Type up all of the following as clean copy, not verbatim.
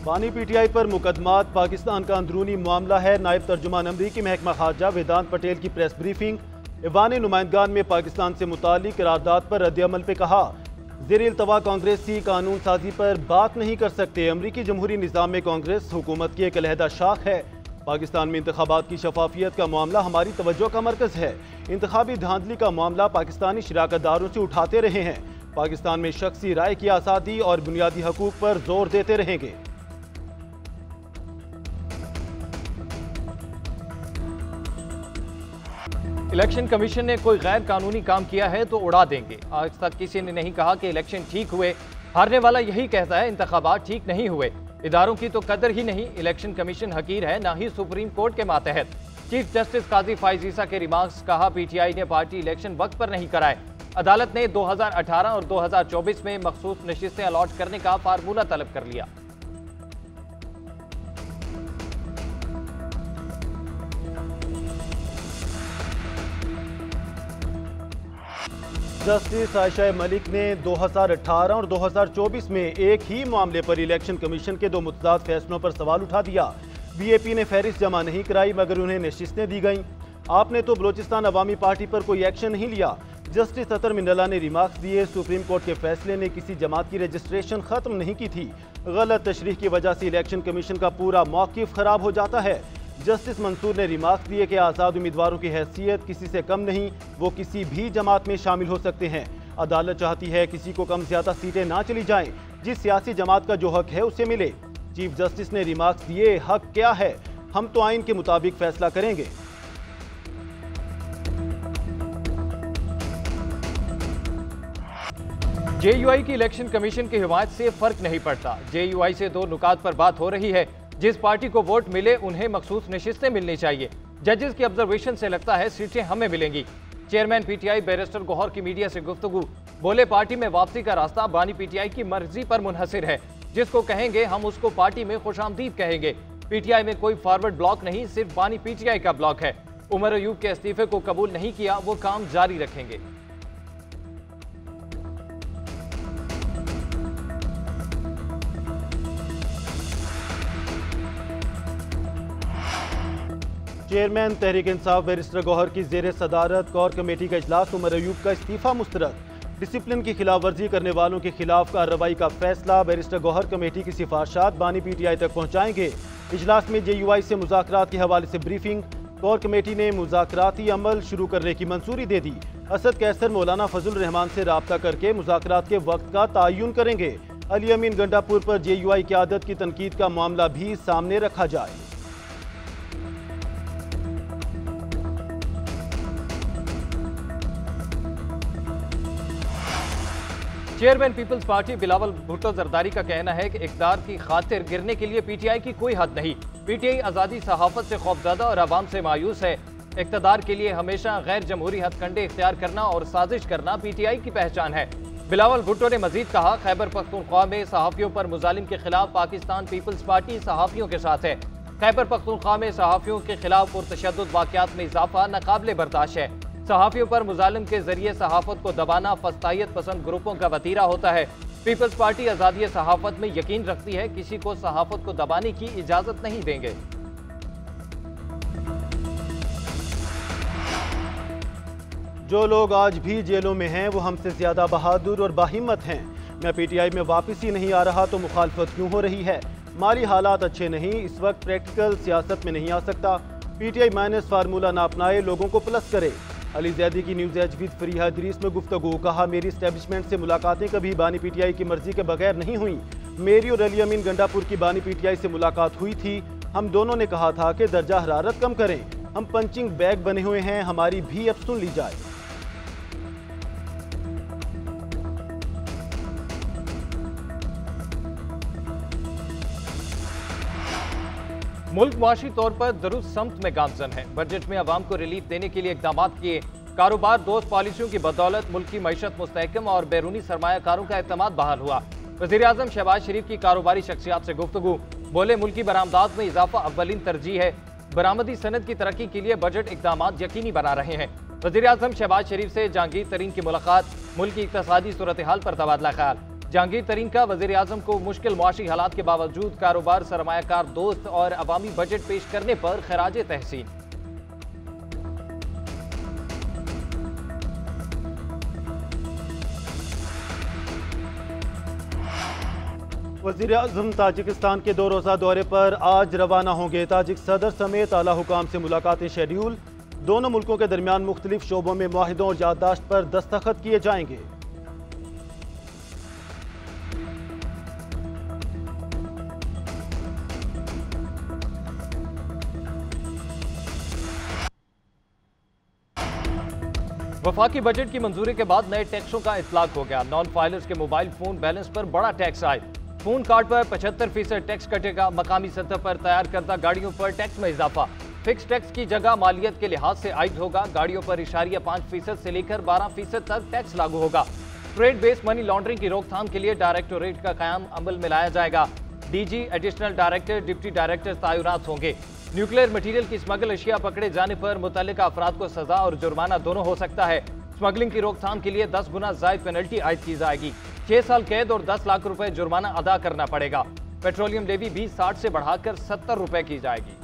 बानी पीटीआई पर मुकदमात पाकिस्तान का अंदरूनी मामला है। नायब तर्जुमान अमरीकी महकमा खारजा वेदांत पटेल की प्रेस ब्रीफिंग। ईवान नुमाइंदगान में पाकिस्तान से मुताल्लिक करारदाद पर रद्द-ए-अमल पे कहा, ज़ेर-ए-इल्तवा कांग्रेसी कानून साजी पर बात नहीं कर सकते। अमरीकी जमहूरी निज़ाम में कांग्रेस हुकूमत की एक अलहदा शाख है। पाकिस्तान में इंतखाबात की शफाफियत का मामला हमारी तवज्जो का मरकज़ है। इंतखाबी धांधली का मामला पाकिस्तानी शराकतदारों से उठाते रहे हैं। पाकिस्तान में शख्सी राय की आज़ादी और बुनियादी हकूक पर जोर देते रहेंगे। इलेक्शन कमीशन ने कोई गैर कानूनी काम किया है तो उड़ा देंगे। आज तक किसी ने नहीं कहा कि इलेक्शन ठीक हुए। हारने वाला यही कहता है इंतखाबात ठीक नहीं हुए। इदारों की तो कदर ही नहीं। इलेक्शन कमीशन हकीर है, ना ही सुप्रीम कोर्ट के मातहत। चीफ जस्टिस काजी फाइज ईसा के रिमार्क्स। कहा, पीटीआई ने पार्टी इलेक्शन वक्त पर नहीं कराए। अदालत ने 2018 और 2024 में मखसूस नशिस्तें अलॉट करने का फार्मूला तलब कर लिया। जस्टिस आयशा मलिक ने 2018 और 2024 में एक ही मामले पर इलेक्शन कमीशन के दो मुतज़ाद फैसलों पर सवाल उठा दिया। बीएपी ने फहरिस्त जमा नहीं कराई मगर उन्हें नशिस्तें दी गईं। आपने तो बलोचिस्तान अवामी पार्टी पर कोई एक्शन नहीं लिया। जस्टिस अतर मिंडला ने रिमार्क्स दिए, सुप्रीम कोर्ट के फैसले ने किसी जमात की रजिस्ट्रेशन खत्म नहीं की थी। गलत तशरीह की वजह से इलेक्शन कमीशन का पूरा मौक़िफ़ खराब हो जाता है। जस्टिस मंसूर ने रिमार्क्स दिए कि आज़ाद उम्मीदवारों की हैसियत किसी से कम नहीं, वो किसी भी जमात में शामिल हो सकते हैं। अदालत चाहती है किसी को कम ज्यादा सीटें ना चली जाएं, जिस सियासी जमात का जो हक है उसे मिले। चीफ जस्टिस ने रिमार्क्स दिए, हक क्या है, हम तो आइन के मुताबिक फैसला करेंगे। जेयूआई की इलेक्शन कमीशन की हिमायत से फर्क नहीं पड़ता। जेयूआई से दो नुकात पर बात हो रही है। जिस पार्टी को वोट मिले उन्हें मखसूस नशिस्तें मिलनी चाहिए। जजेस की ऑब्जर्वेशन से लगता है सीटें हमें मिलेंगी। चेयरमैन पीटीआई बैरिस्टर गौहर की मीडिया से गुफ्तगू। बोले, पार्टी में वापसी का रास्ता बानी पीटीआई की मर्जी पर मुनहसिर है। जिसको कहेंगे हम उसको पार्टी में खुशामदीद कहेंगे। पीटीआई में कोई फॉरवर्ड ब्लॉक नहीं, सिर्फ बानी पीटीआई का ब्लॉक है। उमर अयूब के इस्तीफे को कबूल नहीं किया, वो काम जारी रखेंगे। चेयरमैन तहरीक इंसाफ बैरिस्टर गौहर की ज़ेर सदारत कोर कमेटी का इजलास। उमर अयूब का इस्तीफा मुस्तरद। डिसिप्लिन की खिलाफ वर्जी करने वालों के खिलाफ कार्रवाई का फैसला। बैरिस्टर गौहर कमेटी की सिफारशात बानी पीटीआई तक पहुँचाएंगे। इजलास में जेयूआई से मुज़ाकरात के हवाले से ब्रीफिंग। कोर कमेटी ने मुज़ाकराती अमल शुरू करने की मंजूरी दे दी। असद कैसर मौलाना फजल रहमान से राब्ता करके मुज़ाकरात के वक्त का तयन करेंगे। अली अमीन गंडापुर पर जेयूआई क़यादत की तनकीद का मामला भी सामने रखा जाए। चेयरमैन पीपल्स पार्टी बिलावल भुट्टो जरदारी का कहना है कि इक़्तिदार की खातिर गिरने के लिए पीटीआई की कोई हद नहीं। पीटीआई आज़ादी सहाफ़त से खौफज़दा और अवाम से मायूस है। इक़्तिदार के लिए हमेशा गैर जमहूरी हथकंडे इख्तियार करना और साजिश करना पीटीआई की पहचान है। बिलावल भुट्टो ने मजीद कहा, खैबर पख्तूनख्वा में सहाफ़ियों पर मुजालिम के खिलाफ पाकिस्तान पीपल्स पार्टी सहाफ़ियों के साथ है। खैबर पख्तूनख्वा में सहाफ़ियों के खिलाफ पुरतशद्दुद वाक़यात में इजाफा नाकाबिले बर्दाश्त है। सहाफ़ियों पर मुजालिम के जरिए सहाफ़त को दबाना फस्तायत पसंद ग्रुपों का वतीरा होता है। पीपल्स पार्टी आज़ादी सहाफ़त में यकीन रखती है, किसी को सहाफ़त को दबाने की इजाज़त नहीं देंगे। जो लोग आज भी जेलों में हैं वो हमसे ज़्यादा बहादुर और बाहिम्मत हैं। मैं पीटीआई में वापस ही नहीं आ रहा तो मुखालफत क्यों हो रही है? माली हालात अच्छे नहीं, इस वक्त प्रैक्टिकल सियासत में नहीं आ सकता। पीटीआई माइनस फार्मूला ना अपनाए, लोगों को प्लस करे। अली जैदी की news edge with Fareeha Idrees में गुफ्तगू। कहा, मेरी इस्टेब्लिशमेंट से मुलाकातें कभी बानी पीटीआई की मर्जी के बगैर नहीं हुई। मेरी और अली अमीन गंडापुर की बानी पीटीआई से मुलाकात हुई थी। हम दोनों ने कहा था कि दर्जा हरारत कम करें। हम पंचिंग बैग बने हुए हैं, हमारी भी अब सुन ली जाए। मुल्क मुआशी तौर पर दुरुस्त समत में गामजन है। बजट में आवाम को रिलीफ देने के लिए इकदाम किए। कारोबार दोस्त पॉलिसियों की बदौलत मुल्क की मईशत मुस्तहकम और बैरूनी सरमायाकारों का एतमाद बहाल हुआ। वज़ीर-ए-आज़म शहबाज शरीफ की कारोबारी शख्सियात से गुफ्तगू। बोले, मुल्की बरामदात में इजाफा अव्वलीन तरजीह है। बरामदी सनद की तरक्की के लिए बजट इकदाम यकीनी बना रहे हैं। वज़ीर-ए-आज़म शहबाज शरीफ से जहांगीर तरीन की मुलाकात। मुल्क की इक़्तिसादी सूरत हाल पर तबादला ख्याल। जहांगीर तरीन का वजीर आजम को मुश्किल मुआशी हालात के बावजूद कारोबार सरमायाकार दोस्त और अवामी बजट पेश करने पर खराज तहसीन। वज़ीर आज़म ताजिकिस्तान के 2 रोज़ा दौरे पर आज रवाना होंगे। ताजिक सदर समेत आला हुकाम से मुलाकातें शेड्यूल। दोनों मुल्कों के दरमियान मुख्तलिफ शोबों में मुआहिदों और याददाश्त पर दस्तखत किए जाएंगे। वफाकी बजट की मंजूरी के बाद नए टैक्सों का इतलाक हो गया। नॉन फाइलर्स के मोबाइल फोन बैलेंस पर बड़ा टैक्स आए। फोन कार्ड पर 75% टैक्स कटेगा। मकामी सतह पर तैयार करदा गाड़ियों पर टैक्स में इजाफा। फिक्स टैक्स की जगह मालियत के लिहाज से आयद होगा। गाड़ियों पर 5% से लेकर 12% तक टैक्स लागू होगा। ट्रेड बेस्ड मनी लॉन्ड्रिंग की रोकथाम के लिए डायरेक्टोरेट का कायम अमल में लाया जाएगा। DG, additional director, deputy director तैनात होंगे। न्यूक्लियर मटीरियल की स्मगल अशिया पकड़े जाने पर मुतल्लिका अफराद को सजा और जुर्माना दोनों हो सकता है। स्मगलिंग की रोकथाम के लिए 10 गुना जायद पेनल्टी आयद की जाएगी। 6 साल कैद और 10 लाख रुपए जुर्माना अदा करना पड़ेगा। पेट्रोलियम लेवी भी 60 से बढ़ाकर 70 रुपए की जाएगी।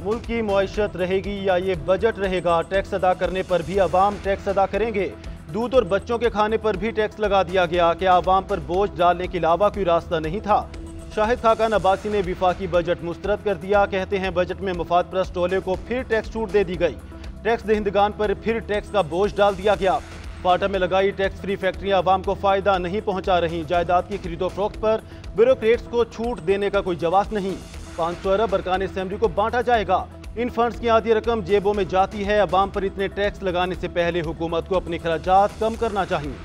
मुल्क की मुआइशत रहेगी या ये बजट रहेगा? टैक्स अदा करने पर भी अवाम टैक्स अदा करेंगे। दूध और बच्चों के खाने पर भी टैक्स लगा दिया गया। क्या अवाम पर बोझ डालने के अलावा कोई रास्ता नहीं था? शाहिद खाकान अब्बासी ने विफाकी बजट मुस्तरद कर दिया। कहते हैं बजट में मफाद परस्त टोले को फिर टैक्स छूट दे दी गई। टैक्स दहिंदगान पर फिर टैक्स का बोझ डाल दिया गया। फाटा में लगाई टैक्स फ्री फैक्ट्रियां अवाम को फायदा नहीं पहुंचा रही। जायदाद की खरीदो फरोख्त पर ब्यूरोक्रेट्स को छूट देने का कोई जवाब नहीं। 500 अरब अरकान असेंबली को बांटा जाएगा। इन फंड्स की आधी रकम जेबों में जाती है। अवाम पर इतने टैक्स लगाने से पहले हुकूमत को अपने खर्चात कम करना चाहिए।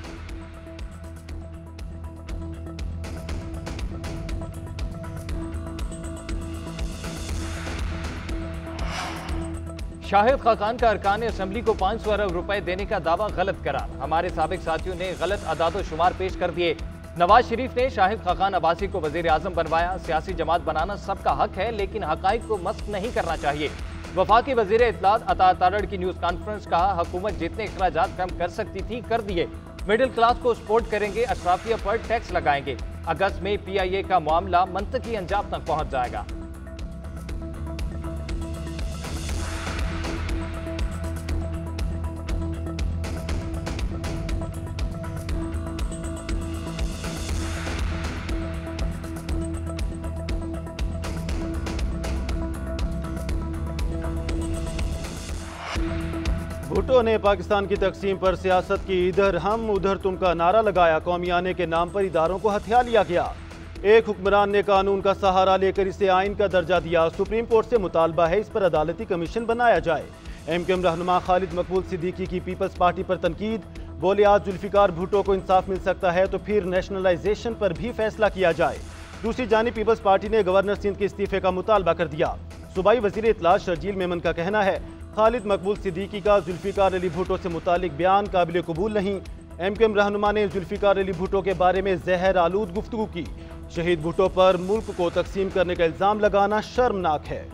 शाहिद खाकान का अरकान असेंबली को 500 अरब रुपए देने का दावा गलत करार। हमारे साबिक साथियों ने गलत अदाद शुमार पेश कर दिए। नवाज शरीफ ने शाहिद खाकान अब्बासी को वजीर आजम बनवाया। सियासी जमात बनाना सबका हक है, लेकिन हकाइक को मस्क नहीं करना चाहिए। वफाकी वजीर इत्तलात अता तारड़ की न्यूज कॉन्फ्रेंस। कहा हुकूमत जितने अखराजात कम कर सकती थी कर दिए। मिडिल क्लास को सपोर्ट करेंगे, अशराफिया पर टैक्स लगाएंगे। अगस्त में PIA का मामला मंतकी अंजाम तक पहुंच जाएगा। भुट्टो ने पाकिस्तान की तकसीम पर सियासत की इधर हम उधर तुम का नारा लगाया। कौमी आने के नाम पर इदारों को हथिया लिया गया। एक हुक्मरान ने कानून का सहारा लेकर इसे आइन का दर्जा दिया। सुप्रीम कोर्ट से मुतालबा है इस पर अदालती कमीशन बनाया जाए। MKM रहनुमा खालिद मकबूल सिद्दीकी की पीपल्स पार्टी पर तनकीद। बोले आज जुल्फिकार भुट्टो को इंसाफ मिल सकता है तो फिर नेशनलाइजेशन पर भी फैसला किया जाए। दूसरी जानिब पीपल्स पार्टी ने गवर्नर सिंध के इस्तीफे का मुतालबा कर दिया। सूबाई वजीर इत्तलात शर्जील मेमन का कहना है खालिद मकबूल सिद्दीकी का जुल्फिकार अली भुट्टो से मुतालिक बयान काबिल कबूल नहीं। MKM रहनुमा ने जुल्फिकार अली भुट्टो के बारे में जहर आलूद गुफ्तगू की। शहीद भुट्टो पर मुल्क को तकसीम करने का इल्जाम लगाना शर्मनाक है।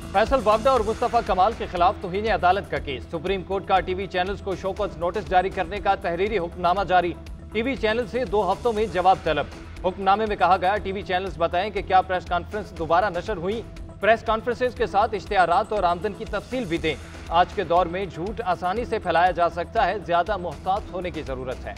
फैसल वावडा और मुस्तफा कमाल के खिलाफ तौहीन अदालत का केस। सुप्रीम कोर्ट का टीवी चैनल्स को शोकॉज नोटिस जारी करने का तहरीरी हुक्मनामा जारी। टीवी चैनल से 2 हफ्तों में जवाब तलब। हुक्मनामे में कहा गया टीवी चैनल्स बताएं कि क्या प्रेस कॉन्फ्रेंस दोबारा नशर हुई। प्रेस कॉन्फ्रेंसेस के साथ इश्तिहारात और आमदन की तफसील भी दें। आज के दौर में झूठ आसानी से फैलाया जा सकता है, ज्यादा मुहतात होने की जरूरत है।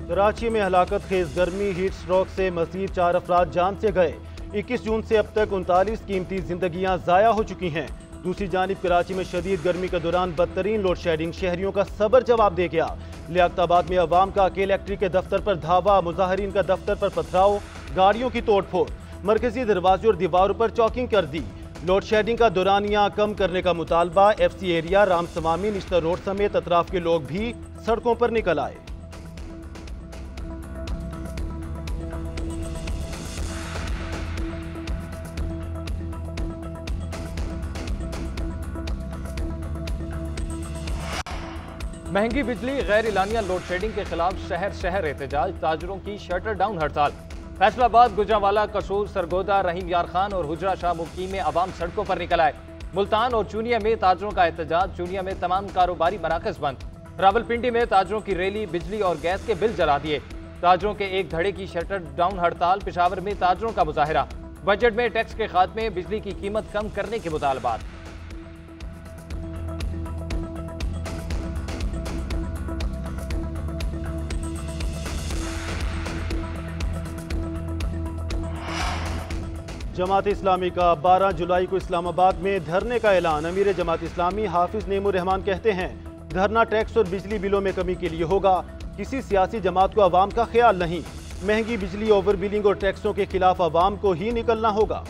कराची में हलाकत खेज गर्मी हीट स्ट्रोक से मजीद 4 अफराद जान से गए। 21 जून से अब तक 39 कीमती जिंदगियां जाया हो चुकी हैं। दूसरी जानिब कराची में शदीद गर्मी के दौरान बदतरीन लोड शेडिंग शहरियों का सबर जवाब दे गया। लियाकताबाद में अवाम का के इलेक्ट्रिक के दफ्तर पर धावा, मुजाहरीन का दफ्तर पर पथराव, गाड़ियों की तोड़फोड़, मरकजी दरवाजे और दीवारों पर चौकिंग कर दी। लोड शेडिंग का दौरानिया कम करने का मुतालबा। FC एरिया, रामसवामी, निश्तर रोड समेत अतराफ के लोग भी सड़कों पर निकल आए। महंगी बिजली, गैर इलानिया लोड शेडिंग के खिलाफ शहर शहर एहतजाज, ताजरों की शटर डाउन हड़ताल। फैसलाबाद, गुजरांवाला, कसूर, सरगोदा, रहीम यार खान और हुजरा शाह मुकीम में अवाम सड़कों पर निकल आए। मुल्तान और चूनिया में ताजरों का एहतजाज, चूनिया में तमाम कारोबारी मराकज बंद। रावलपिंडी में ताजरों की रैली, बिजली और गैस के बिल जला दिए। ताजरों के एक धड़े की शटर डाउन हड़ताल। पेशावर में ताजरों का मुजाहरा। बजट में टैक्स के खात्मे, बिजली की कीमत कम करने के मुतालबात। जमात इस्लामी का 12 जुलाई को इस्लामाबाद में धरने का ऐलान। अमीर जमात इस्लामी हाफिज नेमुर रहमान कहते हैं, धरना टैक्स और बिजली बिलों में कमी के लिए होगा, किसी सियासी जमात को अवाम का ख्याल नहीं। महंगी बिजली, ओवर बिलिंग और टैक्सों के खिलाफ अवाम को ही निकलना होगा।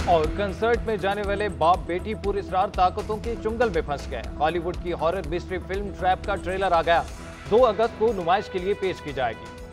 और कंसर्ट में जाने वाले बाप बेटी पुरस्कार ताकतों के चुंगल में फंस गए। हॉलीवुड की हॉरर मिस्ट्री फिल्म ट्रैप का ट्रेलर आ गया। 2 अगस्त को नुमाइश के लिए पेश की जाएगी।